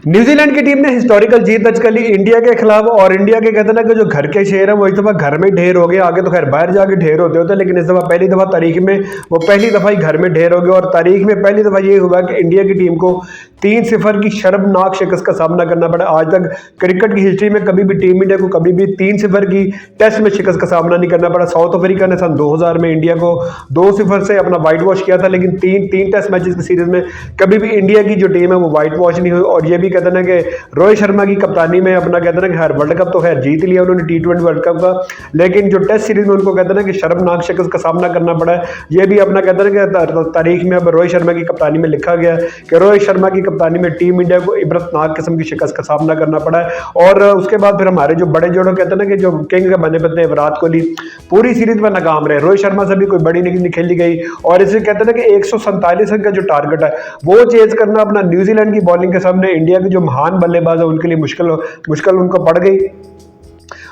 New Zealand की team ने historical जीत दर्ज कर ली इंडिया के खिलाफ। और इंडिया के कहते हैं ना कि जो घर के शेर है वो इस दफा घर में ढेर हो गए। आगे तो खैर बाहर जाके ढेर होते होते, लेकिन इस दफा पहली दफा तारीख में वो पहली दफा ही घर में ढेर हो गए। और तारीख में पहली दफा ये हुआ कि इंडिया की टीम को 3-0 की शर्मनाक शिकस्त का सामना करना पड़ा। आज तक क्रिकेट की हिस्ट्री में कभी भी टीम इंडिया को कभी भी 3-0 की टेस्ट में शिकस्त का सामना नहीं करना पड़ा। साउथ अफ्रीका ने सन 2000 में इंडिया को 2-0 से अपना व्हाइट वॉश किया था, लेकिन तीन टेस्ट मैचेस की सीरीज में कभी भी इंडिया की जो टीम है वो व्हाइट वॉश नहीं हुई। और ये भी कहते हैं ना कि रोहित शर्मा की कप्तानी में अपना कहते हैं ना कि हर वर्ल्ड कप तो खैर जीत लिया उन्होंने T20 वर्ल्ड कप का, लेकिन जो टेस्ट सीरीज में उनको कहते हैं ना कि शर्मनाक शिकस्त का सामना करना पड़ा है। ये भी अपना कहते हैं कि तारीख में अब रोहित शर्मा की कप्तानी में लिखा गया है कि रोहित शर्मा की कप्तानी में टीम इंडिया को इबरतनाक किस्म की शिकस्त का सामना करना पड़ा है। और उसके बाद फिर हमारे जो बड़े जोड़ों कहते हैं ना कि जो किंग बने बनते हैं विराट कोहली पूरी सीरीज में नाकाम रहे। रोहित शर्मा से भी कोई बड़ी नहीं खेली गई। और इसे कहते हैं ना कि 147 रन का जो टारगेट है वो चेज करना अपना न्यूजीलैंड की बॉलिंग के सामने इंडिया के जो महान बल्लेबाज है उनके लिए मुश्किल उनको पड़ गई।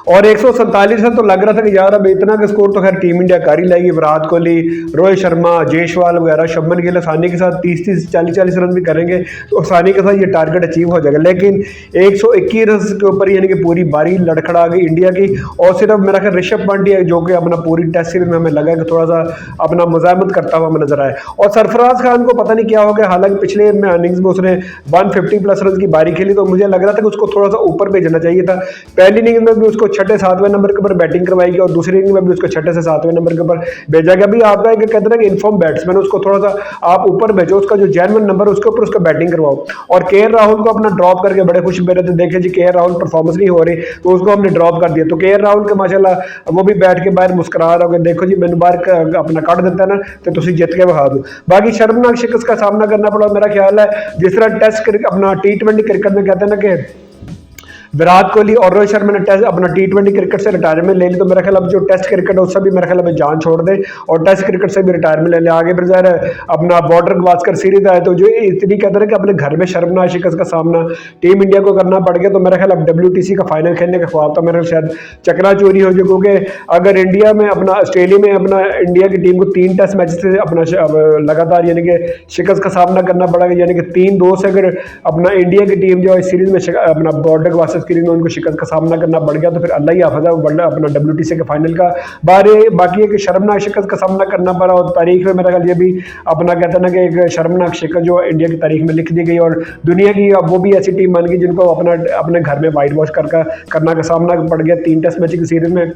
और 147 रन तो लग रहा था कि यार अब इतना का स्कोर तो खैर टीम इंडिया कर ही लाएगी। विराट कोहली, रोहित शर्मा, जयसवाल वगैरह, शुभमन गिल आसानी के साथ 30-30, 40-40 रन भी करेंगे तो आसानी के साथ ये टारगेट अचीव हो जाएगा। लेकिन 121 रन के ऊपर यानी कि पूरी बारी लड़खड़ा गई इंडिया की। और सिर्फ मेरा ख्याल ऋषभ पांड्या जो कि अपना पूरी टेस्ट सीरीज में हमें लगा कि थोड़ा सा अपना मुजाहमत करता हुआ नजर आया। और सरफराज खान को पता नहीं क्या हो गया, हालांकि पिछले में इनिंग्स में उसने 150+ रन की बारी खेली तो मुझे लग रहा था कि उसको थोड़ा सा ऊपर भेजना चाहिए था। पहली इनिंग में भी उसको 6-7वें नंबर के ऊपर बैटिंग करवाएगी और दूसरी इनिंग में भी उसको 6 से 7वें नंबर के ऊपर भेजा गया। अभी आपका एक कहते हैं कि इनफॉर्म बैट्समैन उसको थोड़ा सा आप ऊपर भेजो, उसका जो जेन्युइन नंबर उसके ऊपर उसका बैटिंग करवाओ। और के राहुल को अपना ड्रॉप करके बड़े खुश मेरे थे, देखे जी के राहुल परफॉर्मेंस नहीं हो रही तो उसको हमने ड्रॉप कर दिया। तो के राहुल के माशाल्लाह वो भी बैठ के बाहर मुस्कुरा रहे हो, देखो जी मैंने बाहर अपना काट देता है ना तो तुम जीत के बहा दो। बाकी शर्मनाक शिकस्त का सामना करना पड़ा। मेरा ख्याल है जिस तरह टेस्ट क्रिकेट अपना T20 क्रिकेट में कहते हैं ना कि विराट कोहली और रोहित शर्मा ने टेस्ट अपना T20 क्रिकेट से रिटायरमेंट ले ली, तो मेरा ख्याल अब जो टेस्ट क्रिकेट है उससे भी मेरा ख्याल अब जान छोड़ दे और टेस्ट क्रिकेट से भी रिटायरमेंट ले ले। आगे फिर ज़ाहिर है अपना बॉर्डर गवास्कर सीरीज आए तो जो इतनी कहते हैं कि अपने घर में शर्मनाक शिकस्त का सामना टीम इंडिया को करना पड़ गया। तो मेरा ख्याल अब WTC का फाइनल खेलने का ख्वाब था मेरा शायद चकना चोरी हो जाए, क्योंकि अगर इंडिया में अपना ऑस्ट्रेलिया में अपना इंडिया की टीम को 3 टेस्ट मैच से अपना लगातार यानी कि शिकस्त का सामना करना पड़ेगा, यानी कि 3-2 से अगर अपना इंडिया की टीम जो इस सीरीज में अपना बॉर्डर गवास्कर में उनको शिकस्त का सामना करना पड़ गया तो फिर अल्लाह ही हाफ़िज़ वर्ल्ड अपना WTC के फाइनल का बाकी एक शर्मनाक शिकस्त का सामना करना पड़ा। और तारीख में मेरा ख्याल ये भी अपना कहते हैं ना कि एक शर्मनाक शिकस्त जो इंडिया की तारीख में लिख दी गई और दुनिया की अब वो भी ऐसी टीम बन गई जिनको अपने घर में वाइट वॉश करना का सामना पड़ गया 3 टेस्ट मैच की सीरीज में।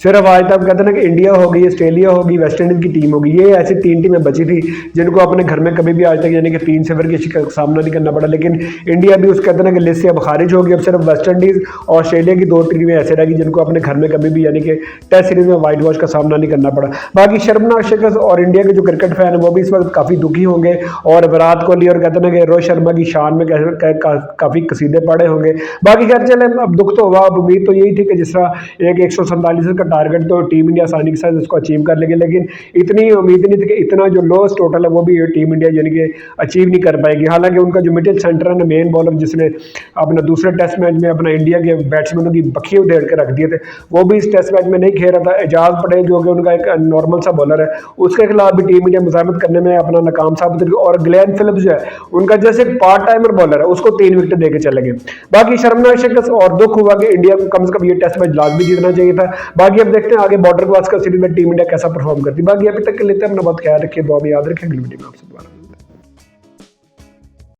सिर्फ आज तक कहते हैं ना कि इंडिया होगी, ऑस्ट्रेलिया होगी, वेस्ट इंडीज की टीम होगी, ये ऐसी 3 टीमें बची थी जिनको अपने घर में कभी भी आज तक यानी कि 3-0 की शिकस्त का सामना नहीं करना पड़ा। लेकिन इंडिया भी उस कहते हैं ना कि लिस्ट से अब खारिज होगी। अब सिर्फ वेस्ट इंडीज और ऑस्ट्रेलिया की 2 टीमें ऐसे रहेगी जिनको अपने घर में कभी भी यानी कि टेस्ट सीरीज में वाइट वॉश का सामना नहीं करना पड़ा। बाकी शर्मनाक शिकस्त और इंडिया के जो क्रिकेट फैन है वो भी इस वक्त काफ़ी दुखी होंगे और विराट कोहली और कहते हैं ना कि रोहित शर्मा की शान में काफ़ी कसीदे पड़े होंगे। बाकी खैर चले अब दुख तो हुआ, अब उम्मीद तो यही थी कि जिस तरह एक 147 का टारगेट तो टीम इंडिया आसानी के साथ उसको अचीव कर लेगी, लेकिन इतनी उम्मीद नहीं थी कि इतना जो लोएस्ट टोटल है वो भी टीम इंडिया यानी कि अचीव नहीं कर पाएगी। हालांकि उनका जो मिडिल सेंटर है ना मेन बॉलर जिसने अपना दूसरे टेस्ट मैच में अपना इंडिया के बैट्समैनों की बखी उधेड़ के रख दिए थे वो भी इस टेस्ट मैच में नहीं खेल रहा था। एजाज पटेल जो कि उनका एक नॉर्मल सा बॉलर है उसके खिलाफ भी टीम इंडिया मुजाहमत करने में अपना नाकाम साबित हुई। और ग्लेन फिलिप्स जो है उनका जैसे पार्ट टाइमर बॉलर है उसको 3 विकेट देके चले गए। बाकी शर्मनाक शिकस्त और दुख हुआ कि इंडिया को कम से कम ये टेस्ट मैच लाजमी जीतना चाहिए था। बाकी अब देखते हैं आगे बॉर्डर गवास्कर सीरीज में टीम इंडिया कैसा परफॉर्म करती है। बाकी अभी तक के लेते हैं अपना बहुत ख्याल रखिए, दुआ में याद रखिए। अगली वीडियो में आपसे दोबारा